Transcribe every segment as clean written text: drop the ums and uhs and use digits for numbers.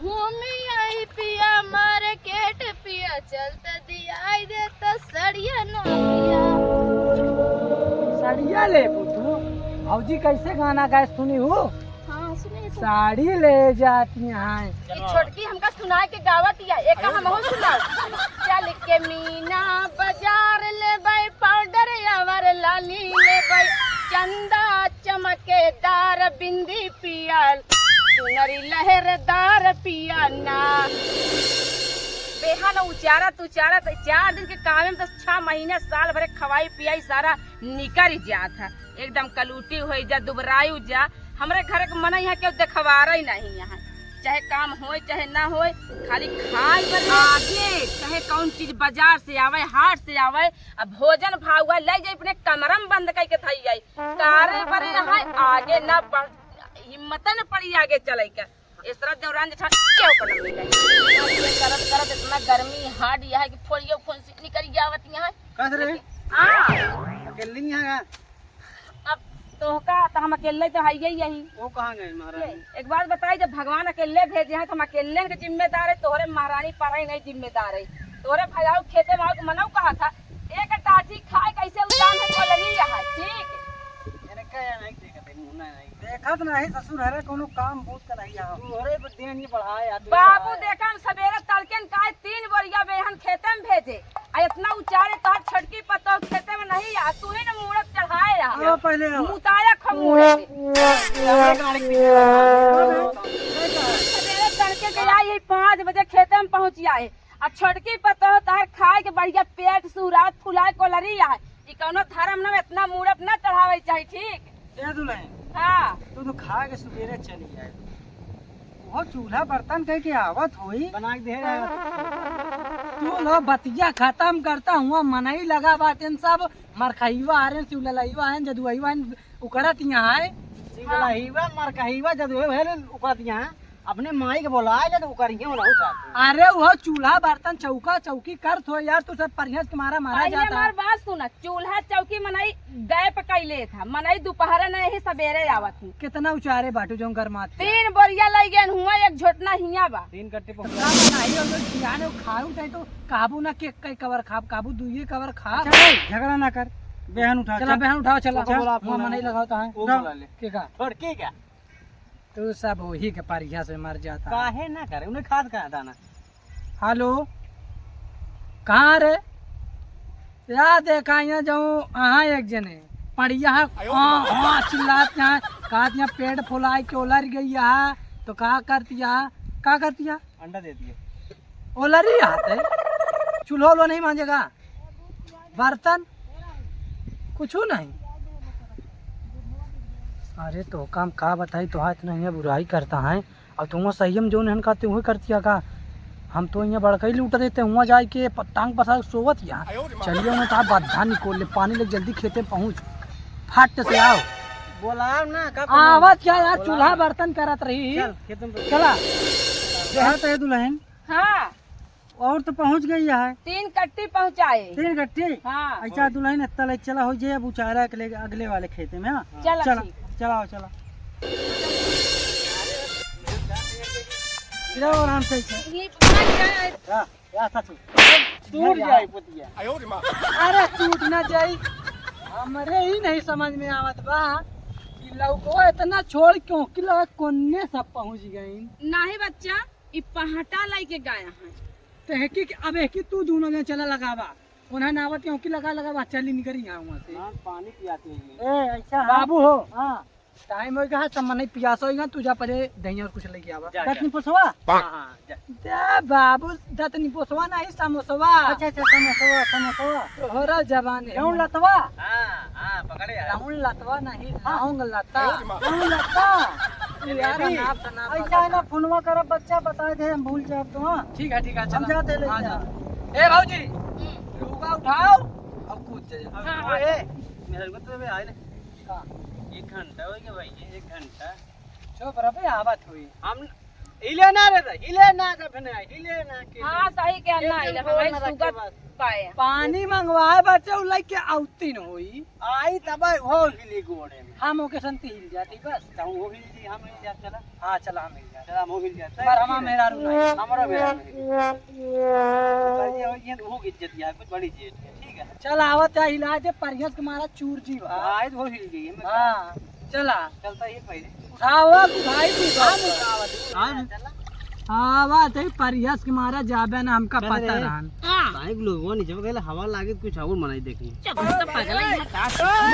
घूमी आई पिया मार्केट पिया चलता दिया दे तो सड़िया ना पिया। साड़िया ले बुद्धू भौजी कैसे गाना गाए सुनी हूँ। हाँ सुनिए तो। साड़ी ले जाती हैं ये छोटकी हमका सुनाए के गावत या एक हम हो सुनाओ। चल के मीना बाजार ले बाई पाउडर यावर लाली ले बाई चंदा चमकेदार बिंदी पिया चुनरी लहरदार पिया ना। बेहा ना उचारा तू चारा तो 4 दिन के काम में तो 6 महीने साल भरे खवाई पियाई सारा निकर जात है। एकदम कलूटी हो जा दुबराई जा। हमारे घर के मना यहाँ के देखवारा ही नहीं यहाँ चाहे काम होए चाहे ना होए खाली खाए बने आगे चाहे कौन चीज बाजार से आवे हाट से आवे अब भोजन भाव ले जाए अपने कमरा में बंद करके थई जाए कारे पर रहा आगे ना हिम्मत न पड़ी आगे चले का। इस तरह दौरान क्यों कर मिले करत करत इतना गर्मी हार्ड यह है कि फोड़ियो फोन से निकल जावत यहाँ कस रे हां अकेले नहीं है अब तो का तो हम अकेले तो है यही। वो कहाँ गए महाराज। एक बात बताई जब भगवान अकेले भेजे हैं तो हम अकेले के जिम्मेदार है। तोहरे महारानी पढ़ाई नहीं जिम्मेदार है। तोहरे भैयाओ खेते में आओ मनाऊ कहा था एक टाची खाए कैसे उड़ान है खोलनी रहा ठीक मैंने कहा नहीं देखते मुन्ना नहीं देखत नहीं ससुर हरे कोनो काम बहुत कराई आ तोहरे पर दिन नहीं बढ़ाए आदमी बाबू देखा हम सवेरे तड़के काय 3 बोरिया बेहन खेते में भेजे आ इतना उचारे तोहर छटकी पत्ता खेते में नहीं आ तू ही ना मूरत चढ़ाए रहा पहले मुताया खमूरे सवेरे तड़के के आई 5 बजे खेते में पहुंच आए आ छटकी पत्ता तोहर खाए के बढ़िया पेट सुरात फुलाए कोलरी आ ई कोनो धर्म ना इतना मूरत ना चढ़ावे चाहिए ठीक दे दुल्हन। हां तो खा के सवेरे चली जाए वो चूल्हा बर्तन कह के आवत होई बना के दे तू लो बतिया खत्म करता हुआ मनाई लगा बातें सब मरखईवा आ रहे शिवललाईवा हैं जदुआईवा हैं उकड़त यहाँ है शिवललाईवा मरखईवा जदुआ है उकड़त यहाँ अपने माई के बोलाए जब उकड़िए हो अरे वो चूल्हा बर्तन चौका चौकी कर थो यार तू सब परिहस तुम्हारा मारा जाता है। बात सुना चूल्हा चौकी मनाई गए पकैले था मनाई दोपहर नहीं सवेरे आवत थी कितना उचारे बाटू जो गरमाते 3 बोरिया लई गए हुआ एक झोटना हिया बा 3 कट्टे पहुंचा खाऊ चाहे तो काबू ना के कई कवर खा काबू दुइये कवर खा झगड़ा ना कर बहन उठा चला बहन उठाओ चला मनाई लगाता है के का छोड़ के क्या तू सब वही के परिया से मर जाता काहे ना करे उन्हें खाद का दाना। हेलो कहाँ रे या देखा यहाँ जाऊँ हाँ एक जने पढ़िया हाँ चिल्लात यहाँ काट यहाँ पेड़ फुलाई के उलर गई यहाँ तो क्या करती अंडा देती है उलर ही आते चूल्हो लो नहीं मांझेगा बर्तन कुछ नहीं। अरे तो काम का बताई तो हाथ नहीं बुराई करता है और तुम संयम जो नहीं खाते वही करती का हम तो यहाँ बड़कई लूट देते हुआ जाए के टांग पसा सोवत यहाँ चलिए ना तो बद्धा निकोल ले पानी लग जल्दी खेते पहुँच फट से आओ बोला ना आवत क्या यार चूल्हा बर्तन करत रही चला है दुल्हन। हाँ और तो पहुँच गई है 3 कट्टी पहुँचाए 3 कट्टी। हाँ अच्छा दुल्हन तले चला हो जाए अब उचारा के अगले वाले खेते में। हाँ चला चलाओ चला आराम से टूट जाए पुतिया अरे टूट ना जाए हमरे ही नहीं समझ में आवत बा कि लौको इतना छोड़ क्यों कि लगा कोने सब पहुंच गई नहीं बच्चा ई पहाटा लाई के गाया है तो है कि अब है कि तू दोनों में चला लगावा उन्हें नावत क्यों कि लगा चली निकली यहाँ वहाँ से पानी पियाते हैं ऐसा बाबू हो। हाँ टाइम हो गया सब मने पियास होगा तुझा पहले दही और कुछ लेके आवा दतनी पोसवा। हां जा बाबू दतनी पोसवा नहीं समोसवा। अच्छा समोसवा तोहरा जवान है कौन लतवा। हां पकड़े कौन लतवा नहीं लाऊंगा लता कौन लता यार ऐसा ना फोनवा कर बच्चा बता दे हम भूल जाए तो। ठीक है चल जाते ले ए भाऊजी लुगा उठाओ अब कूद जा। ए मेरे को तो आए ना 1 घंटा हो गया भाई 1 घंटा चुप रहे आवत हुई हम हिले ना रे हिले ना जब ना हिले ना के हां सही कहना है हमारी सुगत पाए पानी मंगवाए बच्चे उ लइके औती न होई आई तब हो हिली गोड़े में हम ओके संती हिल जाती बस त हो हिल जी हम हिल जा चला हां चला हम हिल जा चला हम हिल जा पर हम मेरा रू नहीं हमरा मेरा नहीं ये हो इज्जत यार कुछ बड़ी चीज है ठीक है चल आवत है हिला दे परियत तुम्हारा चूर जी आई हो हिल गई हां चला चलता ये पहले उठाओ भाई तू काम उठावत हां चला आवाज है परियस के मारा जाबे ना हमका पता रहन भाई लोगों ने जब गले हवा लागे कुछ और मनाई देखी तो पागल है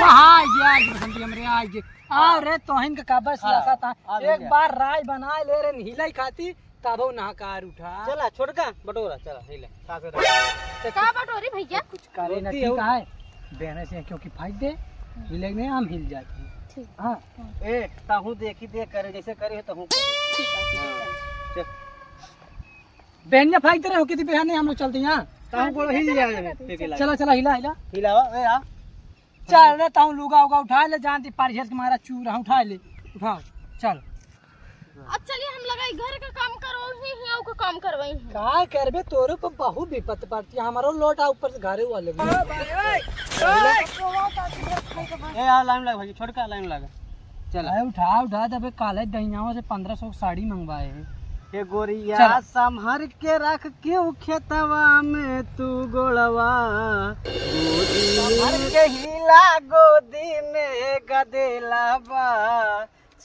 वहां यार बसंती हमरे आज अरे तोहिन का काबा सियासा था एक बार राय बना ले रे हिलाई खाती तबो नहकार उठा चला छोटका बटोरा चला हिला साथे का बटोरी भैया कुछ करे ना ठीक है बहने से क्योंकि फाइट दे हिले में हम हिल जाती ठीक हां ए ताहू देखी देख करे जैसे करे तो हूं ठीक है बहन ने फाइट रहे हो कितनी बहन हम लोग चलते हैं ताऊ बोलो हिल जाए चलो चलो हिला हिला हिलाओ ए आ चल रे ताऊ लुगा उगा उठा ले जानती परिहर के मारा चूरा उठा ले उठाओ चल अब चलिए हम लगाई घर का काम करो ही हियाव का काम करवाई का करबे तोरे पर बहुत विपत पड़ती हमारो लोटा ऊपर से घरे वाले ए आ लाइन लगा भाई छोटका लाइन लगा चल उठा उठा तबे काले दहियाओं से 1500 साड़ी मंगवाए हैं ये गोरिया संभर के रख क्यों खेतवा में तू गोड़वा संभर के हिला गोदी में गदेला बा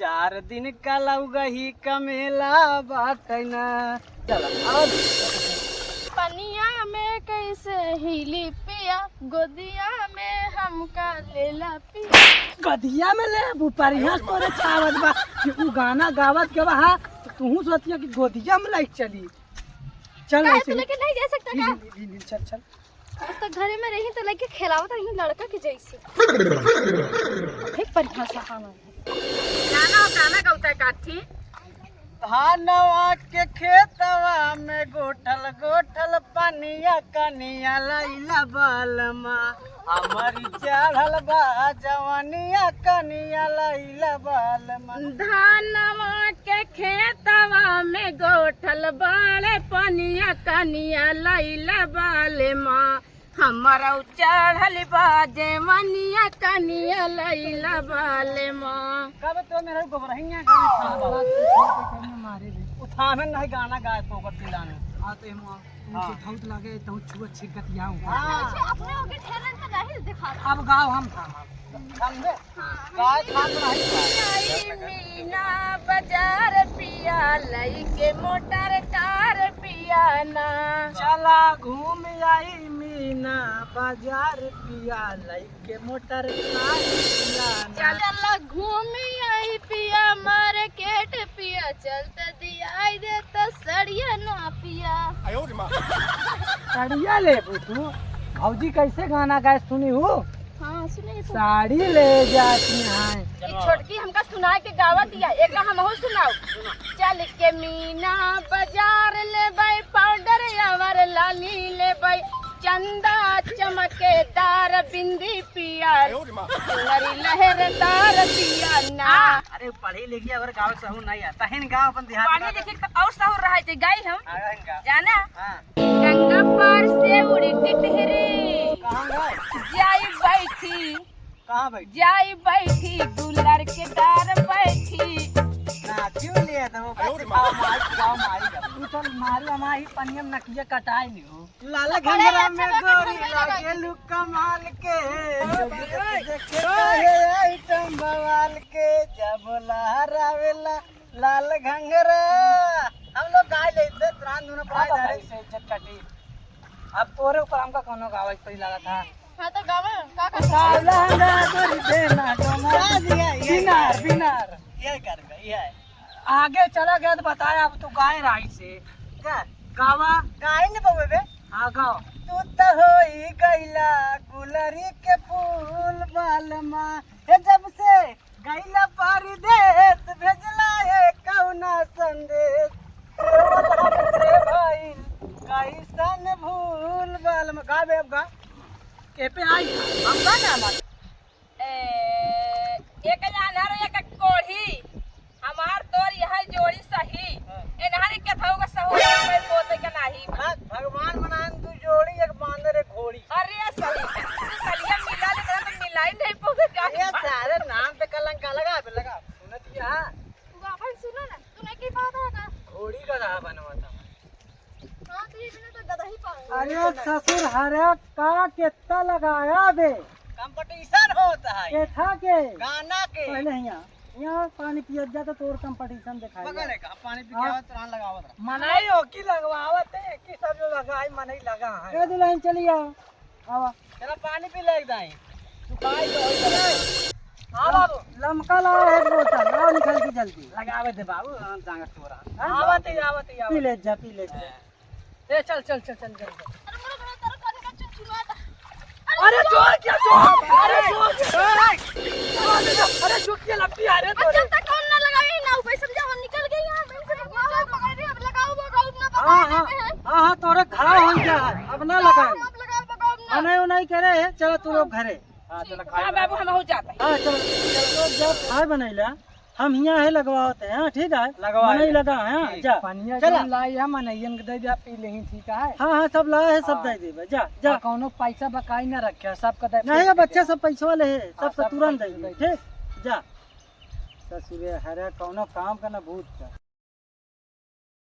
4 दिन का लौगही कमेला बाटना चल पनिया में कैसे हिली पिया गोदिया में हमका लेला पिया गदिया में ले बुपरिया तोरे चावत बा कि उ गाना गावत के बा तू सोचिया कि गोदिया में लाइक चली चल ऐसे लेके नहीं जा सकता का चल चल तो घरे में रही तो लेके खिलावत रही लड़का के जैसे एक परिभाषा खाना गाना गाता है काठी धानवा के खेतवा में गोठल गोठल पनिया कनिया लैला बालमा हमारी चढ़ल बा जवानिया कनिया लैला बालमा धानवा के खेतवा में गोठल बाले पनिया कनिया लैला बालमा हमारा चढ़ल बा जवानिया कनिया लैला बालमा कब तो मेरा गोबरहिया गाना मारे उठाने नहीं गाना गाए पोकर दिलाने आते हम बहुत लगे तो छुआ छिकत जाऊं अपने ओके ठेलन तो नहीं दिखा अब गाओ हम समझे गाय खान नहीं मीना बाजार पिया लई के मोटर कार पिया ना चला घूम आई मीना बाजार पिया लई के मोटर कार पिया ना चला घूम आई पिया मार्केट पिया चलता दिया दे तो सड़िया ना पिया साड़िया ले तू भौजी कैसे गाना गाए सुनी हूँ हाँ सुने साड़ी ले जाती हैं छोटकी हमका सुना के गावा दिया एक हम हो सुनाओ चल के मीना बाजार ले बाई पाउडर यावर लाली ले बाई चंदा चमकेदार बिंदी पिया लरी लहरदार पिया ना अरे पढ़ी लिखी अगर गाँव सहू नहीं आता है गाँव अपन देहात पढ़ी लिखी तो और सहूर रहा है गाई हम जाना हाँ गंगा पार से उड़ी टिटहरी कहाँ गए जाई बैठी कहाँ बैठी जाई बैठी दुलर के डार बैठी ना क्यों लिया था वो गाँव मारी उठल मारी हमारी पनियम नकिया कटाई नहीं हो लाला घंगरा में गोरी लागे लुक कमाल के देखे आइटम बवाल के जब लहरावेला लाल घंगरा हम लोग गाय लेते त्रान दोनों पढ़ाई जा रहे से इज्जत कटी अब तोरे ऊपर हमका कोनो गावज पड़ी लगा था हाँ तो गावा का कर साला ना गोरी देना डोमा बिनार बिनार ये कर गई है आगे चला गया तो बताया अब तू गाय राई से क्या गावा गाय ने बवे बे हां गाओ तू तो होई गईला गुलरी के फूल बालमा हे जब से गईला परदेस भेजला है कौना संदेश रे भाई कैसन भूल बालमा गावे अब गा के पे आई हम गाना मत एक जानर एक कोढ़ी हमार तोर यह जोड़ी सही का बनवाता हां तो ये बिना तो गधा ही पाए। अरे ससुर हरे का कितना लगाया बे कंपटीशन होता है केठा के गाना के पहले यहाँ पानी पियत जा तो तोर कंपटीशन दिखाई बगल का पानी पी के आवत रान लगावत मनाई हो की लगवावत है कि सब जो लगाई मनाई लगा है ए दुल्हन चली आओ आवा चला पानी पी ले दाई सुखाई तो होई हां बाबू लमका ला है बोतल ला निकाल के जल्दी लगावे दे बाबू जांगा तोरा आवत पी ले जा ए चल अरे मोर बड़ा तेरा पानी का चुचुआ था। अरे जोर क्या जोर अरे जोर के लपटी आ रे तोरे जब तक कौन ना लगावे ना ऊपर समझा हम निकल गए यहां मैं से पकड़ रहे अब लगाओ ना पकड़ हां तोरे खड़ा हो गया है अब ना लगाए अब लगाओ ना नहीं नहीं करे चलो तू लोग घरे हां चलो हाँ बाबू हम हो जाते हैं। हां चलो लोग जब खाए बनैला हम यहाँ है लगवाते हैं ठीक है नहीं लगा है जा चला लाई है मनैयन के दे दे पी लेही ठीक है हां सब लाए है सब दे देबे जा कोनो पैसा बकाई ना रखे सब का नहीं बच्चे सब पैसा ले सब तुरंत दे ठीक जा ससुरे हरे कोनो काम का ना भूत का